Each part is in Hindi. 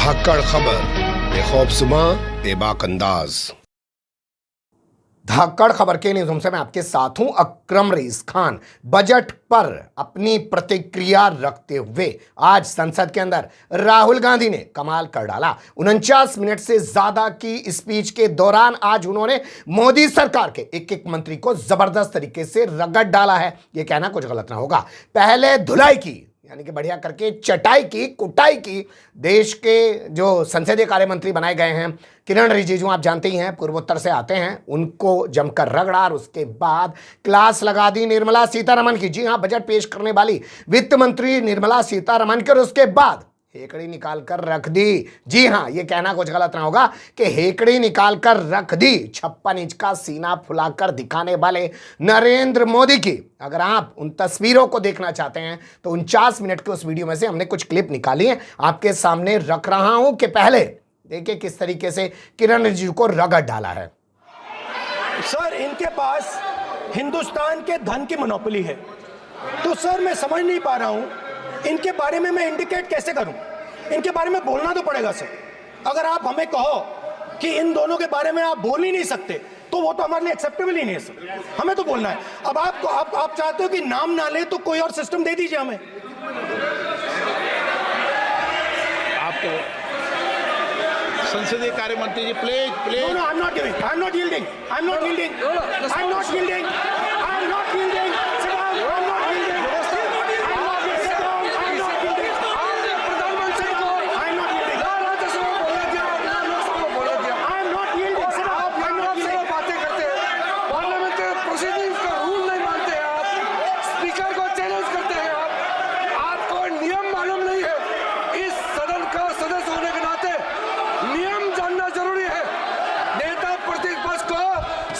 धाकड़ खबर, बेखौफजुमा बेबाक अंदाज। धाकड़ खबर के न्यूज़ से मैं आपके साथ हूं अकरम रईस खान। बजट पर अपनी प्रतिक्रिया रखते हुए आज संसद के अंदर राहुल गांधी ने कमाल कर डाला। 49 मिनट से ज्यादा की स्पीच के दौरान आज उन्होंने मोदी सरकार के एक एक मंत्री को जबरदस्त तरीके से रगड़ डाला है। यह कहना कुछ गलत ना होगा। पहले धुलाई की, यानी कि बढ़िया करके चटाई की, कुटाई की। देश के जो संसदीय कार्य मंत्री बनाए गए हैं किरण रिजिजू, आप जानते ही हैं, पूर्वोत्तर से आते हैं, उनको जमकर रगड़ा और उसके बाद क्लास लगा दी निर्मला सीतारमण की। जी हां, बजट पेश करने वाली वित्त मंत्री निर्मला सीतारमण की, और उसके बाद हेकड़ी निकाल कर रख दी। जी हां, यह कहना कुछ गलत ना होगा कि हेकड़ी निकाल कर रख दी। 56 इंच का सीना फुलाकर दिखाने वाले नरेंद्र मोदी की अगर आप उन तस्वीरों को देखना चाहते हैं तो 49 मिनट के उस वीडियो में से हमने कुछ क्लिप निकाली है, आपके सामने रख रहा हूं कि पहले देखिए किस तरीके से किरण रिजिजू को रगड़ डाला है। सर, इनके पास हिंदुस्तान के धन की मोनोपोली है, तो सर मैं समझ नहीं पा रहा हूं इनके बारे में मैं इंडिकेट कैसे करूं। इनके बारे में बोलना तो पड़ेगा सर। अगर आप हमें कहो कि इन दोनों के बारे में आप बोल ही नहीं सकते तो वो तो हमारे लिए एक्सेप्टेबल ही नहीं है सर। हमें तो बोलना है। अब आप चाहते हो कि नाम ना ले तो कोई और सिस्टम दे दीजिए हमें। आपको संसदीय कार्य मंत्री जी please No, I'm not giving. I'm not yielding. I'm not yielding. I'm not yielding. I'm not yielding. Sit down. I'm not yielding. I'm not yielding. Sit down. I'm not yielding. प्रधानमंत्री को I'm not yielding. राज्यसभा में बोला दिया, लोकसभा में बोला दिया। I'm not yielding. Sit down. आप I'm not से yielding. बातें करते हैं, पार्लियामेंट्री प्रोसीडिंग्स का रूल नहीं मानते हैं आप, स्पीकर को चैलेंज करते हैं आपको नियम मालूम नहीं है। इस सदन का सदस्य होने के नाते नियम जानना जरूरी है। नेता प्रतिपक्ष को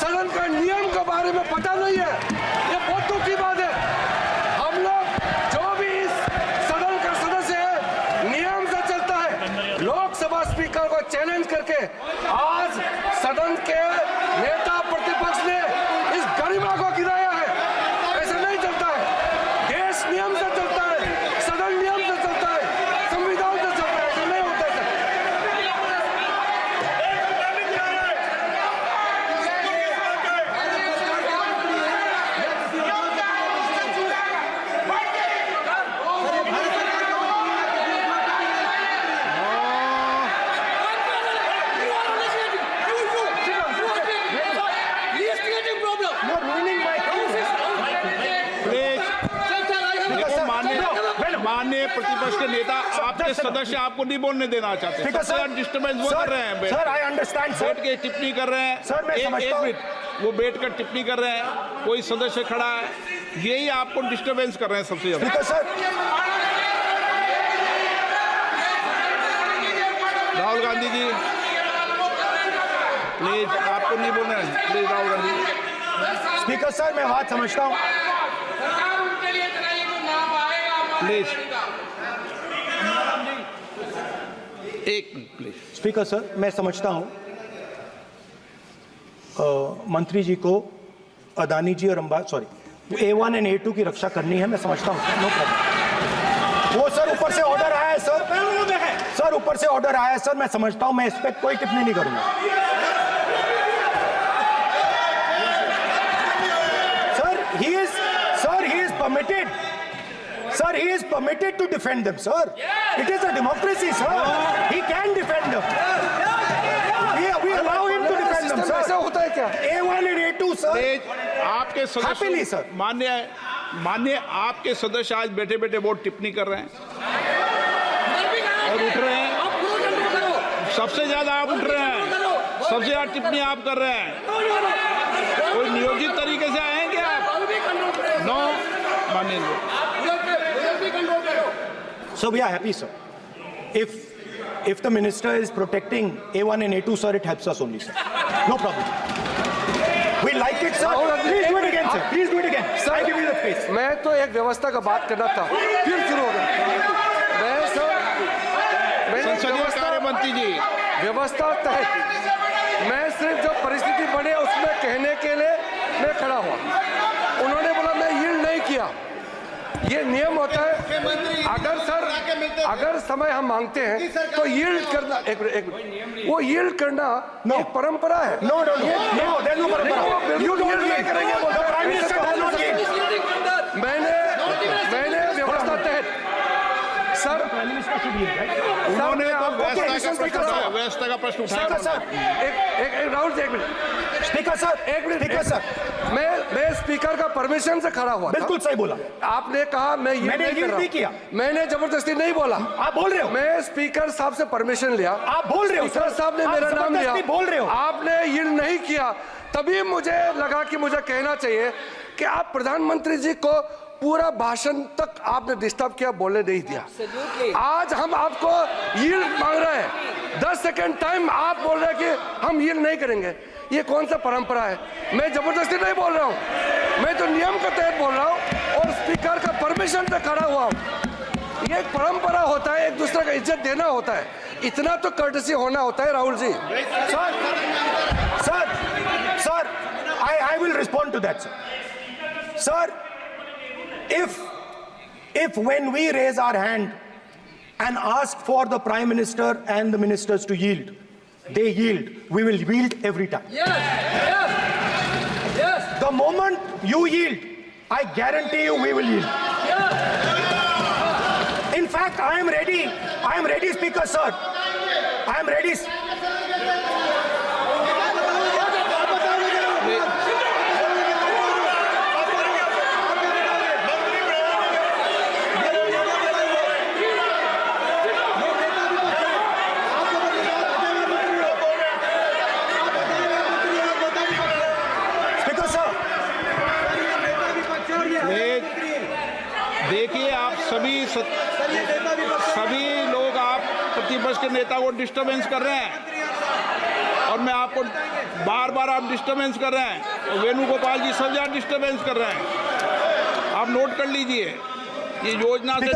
सदन का नियम के बारे में पता नहीं है, ये बहुत दुख की बात है। हम लोग जो भी इस सदन का सदस्य है नियम से चलता है। लोकसभा स्पीकर को चैलेंज करके आज सदन के नेता प्रतिपक्ष ने इस गरिमा को गिराया है। ऐसा नहीं चलता है। देश नियम से चलता है, सदन नियम से चलता है, संविधान से चलता है। ऐसा नहीं होता है। You're ruining my माननीय प्रतिपक्ष के नेता आपके सदस्य आपको नहीं बोलने देना चाहते। डिस्टर्बेंस वो कर रहे हैं। Sir, I understand, sir. बैठ के टिप्पणी कर रहे हैं। सर, मैं समझता हूं। एक मिनट, वो बैठ कर टिप्पणी कर रहे हैं, कोई सदस्य खड़ा है, यही आपको डिस्टर्बेंस कर रहे हैं सबसे ज्यादा। सर, राहुल गांधी जी प्लीज, आपको नहीं बोलना है, please Rahul Gandhi. Speaker sir, मैं बात समझता हूँ। प्लीज एक मिनट प्लीज। स्पीकर सर, मैं समझता हूँ मंत्री जी को अदानी जी और A1 एंड A2 की रक्षा करनी है, मैं समझता हूँ। No problem. वो सर ऊपर से ऑर्डर आया है सर। सर ऊपर से ऑर्डर आया है सर, मैं समझता हूँ। मैं इस पर कोई टिप्पणी नहीं करूंगा। Sir, he is permitted. Sir, he is permitted to defend them, sir. It is a democracy, sir. He can defend them. We allow him to defend them, sir. ऐसा होता है क्या? A1 and A2, sir. आपके Happily, sir. सदस्य मान्य आपके सदस्य आज बैठे बैठे बहुत टिप्पणी कर रहे हैं और उठ रहे हैं। सबसे ज्यादा आप उठ रहे हैं, सबसे ज्यादा टिप्पणी आप कर रहे हैं। कोई नियोजित तरीके से आए हैं क्या आप? नो, माननीय। So we are happy, sir. If the minister is protecting A1 and A2, sir, it helps us only, sir. No problem. We like it, sir. Please do it again, sir. Please do it again. Sir, I give you the space. मैं तो एक व्यवस्था का बात करना था, फिर शुरू हो गया। मैं संसदीय कार्य मंत्री जी, व्यवस्था तहत मैं सिर्फ जो परिस्थिति बने उसमें कहने के लिए मैं खड़ा हुआ। उन्होंने बोला मैं यील्ड नहीं किया। ये नियम होता है। अगर समय हम मांगते हैं तो यील्ड करना, एक मिनट, वो यील्ड करना एक परंपरा है। No no no, there no परंपरा। बिल्कुल यील्ड नहीं करेंगे बोलते हैं। Prime minister does not yield. मैंने व्यवस्था तहत सर उन्होंने व्यवस्था का प्रश्न उठाया। सर एक राहुल जी, एक मिनट स्पीकर सर, एक मिनट स्पीकर सर, मैं स्पीकर का परमिशन से खड़ा हुआ था। बिल्कुल सही बोला आपने कहा मैं ये मैंने नहीं कर रहा नहीं किया। मैंने जबरदस्ती नहीं बोला। आप बोल रहे हो, मैं स्पीकर साहब से परमिशन लिया। आप बोल रहे हो, स्पीकर साहब ने आप मेरा नाम लिया। जबरदस्ती बोल रहे हो। आपने ये नहीं किया, तभी मुझे लगा कि मुझे कहना चाहिए कि आप प्रधानमंत्री जी को पूरा भाषण तक आपने डिस्टर्ब किया, बोलने नहीं दिया। आज हम आपको यील्ड मांग रहे हैं, 10 सेकंड टाइम आप बोल रहे हैं कि हम यील्ड नहीं करेंगे। ये कौन सा परंपरा है? मैं जबरदस्ती नहीं बोल रहा हूँ, मैं तो नियम के तहत बोल रहा हूँ और स्पीकर का परमिशन से खड़ा हुआ हूँ। ये एक परंपरा होता है, एक दूसरे का इज्जत देना होता है, इतना तो कर्टसी होना होता है। Rahul ji, sir, I will respond to that, sir. Sir, if when we raise our hand and ask for the Prime Minister and the ministers to yield, they yield, we will yield every time. Yes. The moment you yield, I guarantee you we will yield. In fact, I am ready, Speaker, sir. I am ready. देखिए, आप सभी लोग आप प्रतिपक्ष के नेता को डिस्टर्बेंस कर रहे हैं और मैं आपको बार बार आप डिस्टर्बेंस कर रहे हैं और वेणुगोपाल जी सब जगह डिस्टर्बेंस कर रहे हैं। आप नोट कर लीजिए, ये योजना से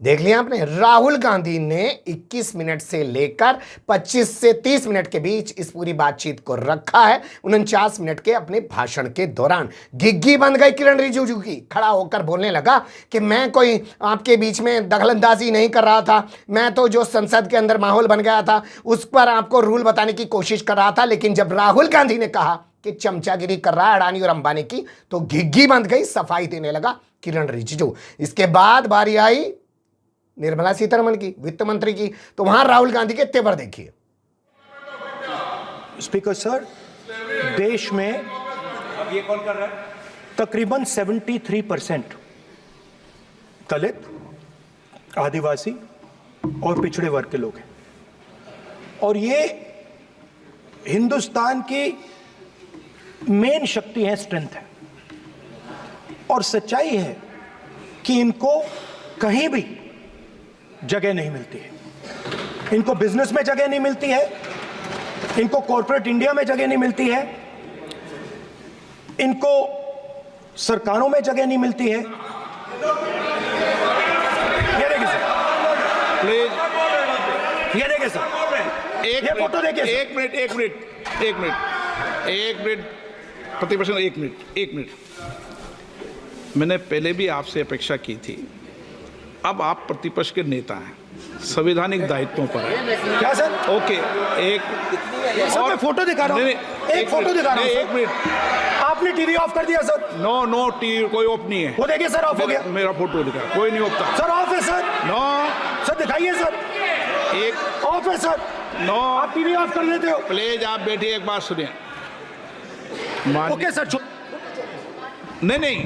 देख लिया आपने, राहुल गांधी ने 21 मिनट से लेकर 25 से 30 मिनट के बीच इस पूरी बातचीत को रखा है। 49 मिनट के अपने भाषण के दौरान घिग्गी बंद गई किरण रिजिजू की। खड़ा होकर बोलने लगा कि मैं कोई आपके बीच में दखलंदाजी नहीं कर रहा था, मैं तो जो संसद के अंदर माहौल बन गया था उस पर आपको रूल बताने की कोशिश कर रहा था। लेकिन जब राहुल गांधी ने कहा कि चमचागिरी कर रहा है अडानी और अंबानी की, तो घिग्गी बंद गई, सफाई देने लगा किरण रिजिजू। इसके बाद बारी आई निर्मला सीतारमण की, वित्त मंत्री की, तो वहां राहुल गांधी के तेवर देखिए। स्पीकर सर, देश में अब ये कौन कर रहा है? तकरीबन 73% दलित, आदिवासी और पिछड़े वर्ग के लोग हैं और ये हिंदुस्तान की मेन शक्ति है, स्ट्रेंथ है। और सच्चाई है कि इनको कहीं भी जगह नहीं मिलती है। इनको बिजनेस में जगह नहीं मिलती है, इनको कॉर्पोरेट इंडिया में जगह नहीं मिलती है, इनको सरकारों में जगह नहीं मिलती है। ये देखिए सर, प्लीज ये देखिए सर, ये फोटो देखिए। एक मिनट प्रतिपक्ष, एक मिनट। मैंने पहले भी आपसे अपेक्षा की थी, अब आप प्रतिपक्ष के नेता हैं, संवैधानिक दायित्वों पर है। क्या सर? ओके, एक सर, मैं फोटो दिखा रहा हूं, एक फोटो दिखा रहा हूं। एक मिनट, आपने टीवी ऑफ कर दिया सर? नो टीवी कोई ऑफ नहीं है। वो देखिए सर, ऑफ हो गया। मेरा फोटो दिखा, कोई नहीं ऑफ था सर। ऑफ है सर? नो सर, दिखाइए सर। एक ऑफ है सर? नो, आप टीवी ऑफ कर लेते हो? प्लीज आप बैठिए, एक बात सुनिए। ओके सर, नहीं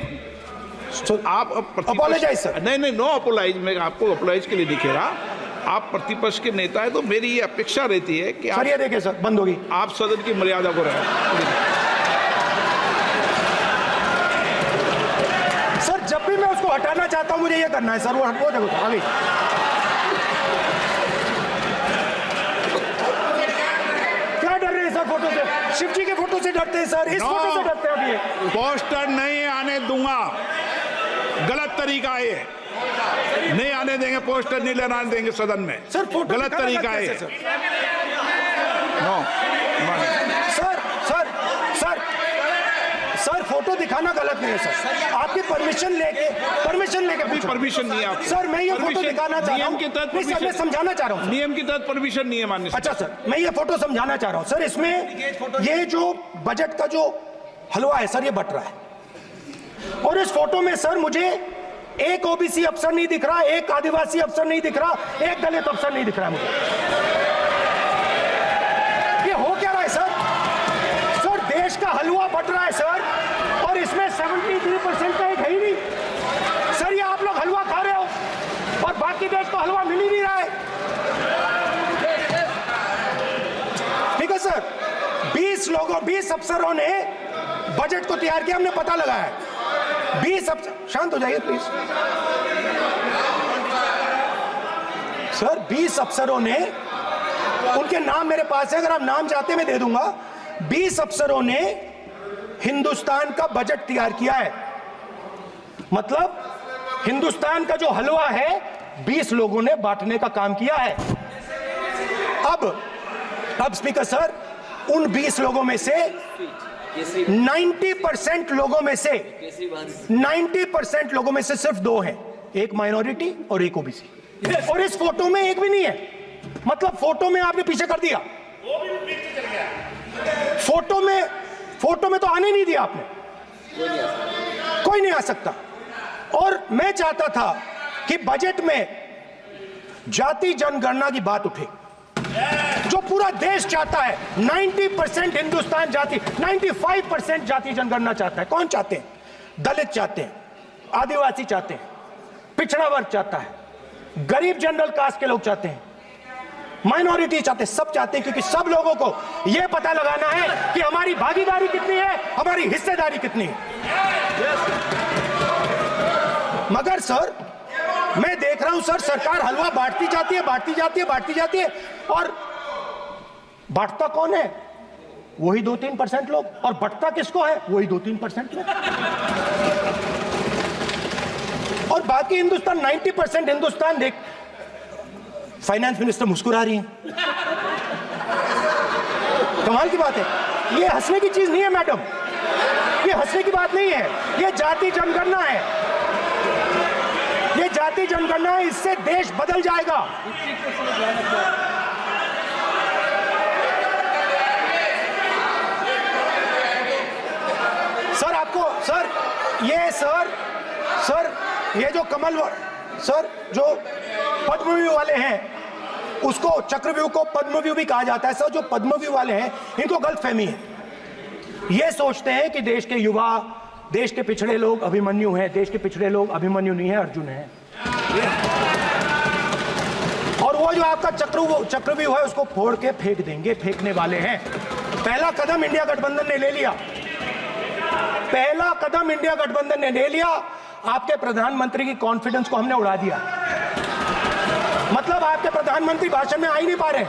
आप अपोलोजाइज सर। नहीं, नो अपोलाइज, मैं आपको अपोलाइज के लिए दिखे रहा। आप प्रतिपक्ष के नेता है तो मेरी ये अपेक्षा रहती है कि सर, ये देखिए सर, बंद होगी। आप सदन की मर्यादा को रखें। सर, जब भी मैं उसको हटाना चाहता हूं मुझे ये करना है सर। वो देखो आगे। क्या डर रहे हैं सर फोटो से? शिव जी के फोटो से डरते हैं सर, इस फोटो से डरते हैं। अभी पोस्टर नहीं आने दूंगा, गलत तरीका है, नहीं आने देंगे, पोस्टर नहीं लेना देंगे सदन में। सर, फोटो गलत तरीका है। नो सर, फोटो दिखाना गलत नहीं है सर। आपकी परमिशन लेके पूछा। परमिशन नहीं है आपको। सर मैं ये फोटो Permission- दिखाना चाह रहा हूँ। नियम के तहत नहीं सर, मैं permission- समझाना चाह रहा हूँ। नियम के तहत परमिशन नहीं है माननीय अच्छा सर, मैं ये फोटो समझाना चाह रहा हूँ सर। इसमें ये जो बजट का जो हलवा है सर, ये बट रहा है। और इस फोटो में सर मुझे एक ओबीसी अफसर नहीं दिख रहा, एक आदिवासी अफसर नहीं दिख रहा, एक दलित अफसर नहीं दिख रहा है मुझे। ये हो क्या रहा है सर? सर देश का हलवा बट रहा है सर, और इसमें 73% का एक है ही नहीं सर। ये आप लोग हलवा खा रहे हो और बाकी देश को हलवा मिल ही नहीं रहा है। ठीक है सर, 20 अफसरों ने बजट को तैयार किया, हमने पता लगाया है। 20 अफसर, शांत हो जाइए प्लीज सर। 20 अफसरों ने, उनके नाम मेरे पास है, अगर आप नाम चाहते हैं मैं दे दूंगा। 20 अफसरों ने हिंदुस्तान का बजट तैयार किया है। मतलब हिंदुस्तान का जो हलवा है 20 लोगों ने बांटने का काम किया है। अब स्पीकर सर, उन 20 लोगों में से 90% लोगों में से 90% लोगों में से सिर्फ 2 हैं, एक माइनॉरिटी और एक ओबीसी। और इस फोटो में एक भी नहीं है। मतलब फोटो में आपने पीछे कर दिया, फोटो में तो आने नहीं दिया आपने, कोई नहीं आ सकता। और मैं चाहता था कि बजट में जाति जनगणना की बात उठे, जो पूरा देश चाहता है। 90% हिंदुस्तान जाति, 95% जाति जनगणना चाहता है। कौन चाहते हैं? दलित चाहते हैं, आदिवासी चाहते हैं, पिछड़ा वर्ग चाहता है, गरीब जनरल कास्ट के लोग चाहते हैं, माइनॉरिटी चाहते हैं, सब चाहते हैं। क्योंकि सब लोगों को यह पता लगाना है कि हमारी भागीदारी कितनी है, हमारी हिस्सेदारी कितनी है। मगर सर मैं देख रहा हूं सर, सरकार हलवा बांटती जाती है, और बांटता कौन है? वही 2-3% लोग, और बंटता किसको है? वही 2-3% लोग। और बाकी हिंदुस्तान, 90% हिंदुस्तान देख। फाइनेंस मिनिस्टर मुस्कुरा रही हैं। कमाल की बात है। ये हंसने की चीज नहीं है मैडम, ये हंसने की बात नहीं है। ये जाति जनगणना है, ये जाति जनगणना है। इससे देश बदल जाएगा। सर आपको सर ये जो कमल सर जो पद्मव्यूह वाले हैं, उसको चक्रव्यूह को पद्मव्यूह भी कहा जाता है। सर जो पद्मव्यूह वाले हैं, इनको गलतफहमी है। ये सोचते हैं कि देश के युवा, देश के पिछड़े लोग अभिमन्यु हैं। देश के पिछड़े लोग अभिमन्यु नहीं है, अर्जुन है। और वो जो आपका चक्रव्यूह है, उसको फोड़ के फेंक देंगे, फेंकने वाले हैं। पहला कदम इंडिया गठबंधन ने ले लिया। आपके प्रधानमंत्री की कॉन्फिडेंस को हमने उड़ा दिया। मतलब आपके प्रधानमंत्री भाषण में आ ही नहीं पा रहे।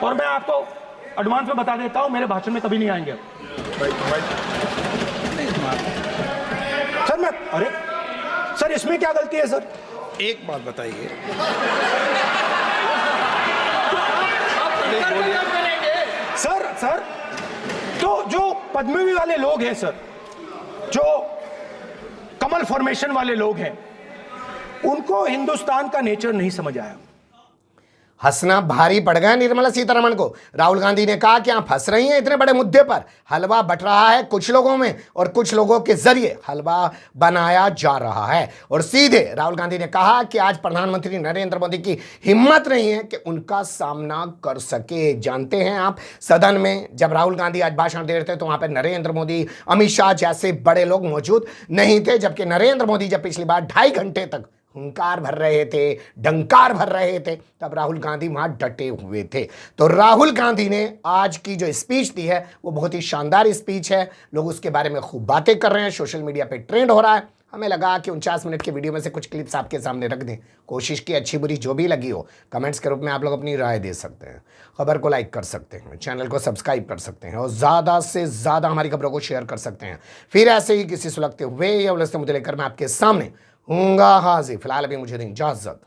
और मैं आपको एडवांस में बता देता हूं, मेरे भाषण में कभी नहीं आएंगे। सर इसमें क्या गलती है सर? एक बात बताइए। सर तो जो पद्मव्यूह वाले लोग हैं सर, जो कमल फॉर्मेशन वाले लोग हैं, उनको हिंदुस्तान का नेचर नहीं समझ आया। हंसना भारी पड़ गया निर्मला सीतारमण को। राहुल गांधी ने कहा कि आप हंस रही हैं इतने बड़े मुद्दे पर। हलवा बट रहा है कुछ लोगों में और कुछ लोगों के जरिए हलवा बनाया जा रहा है। और सीधे राहुल गांधी ने कहा कि आज प्रधानमंत्री नरेंद्र मोदी की हिम्मत नहीं है कि उनका सामना कर सके। जानते हैं आप, सदन में जब राहुल गांधी आज भाषण दे रहे थे तो वहां पर नरेंद्र मोदी, अमित शाह जैसे बड़े लोग मौजूद नहीं थे। जबकि नरेंद्र मोदी जब पिछली बार 2.5 घंटे तक हुंकार भर रहे थे, डंकार भर रहे थे, तब राहुल गांधी वहां डटे हुए थे। तो राहुल गांधी ने आज की जो स्पीच दी है वो बहुत ही शानदार स्पीच है। लोग उसके बारे में खूब बातें कर रहे हैं, सोशल मीडिया पे ट्रेंड हो रहा है। हमें लगा कि 49 मिनट की वीडियो में से कुछ क्लिप्स आपके सामने रख दें। कोशिश की, अच्छी बुरी जो भी लगी हो, कमेंट्स के रूप में आप लोग अपनी राय दे सकते हैं। खबर को लाइक कर सकते हैं, चैनल को सब्सक्राइब कर सकते हैं और ज़्यादा से ज़्यादा हमारी खबरों को शेयर कर सकते हैं। फिर ऐसे ही किसी सुलगते हुए या उलझते मुद्दे लेकर मैं आपके सामने हूँगा हाजिर। फिलहाल अभी मुझे दें इजाज़त।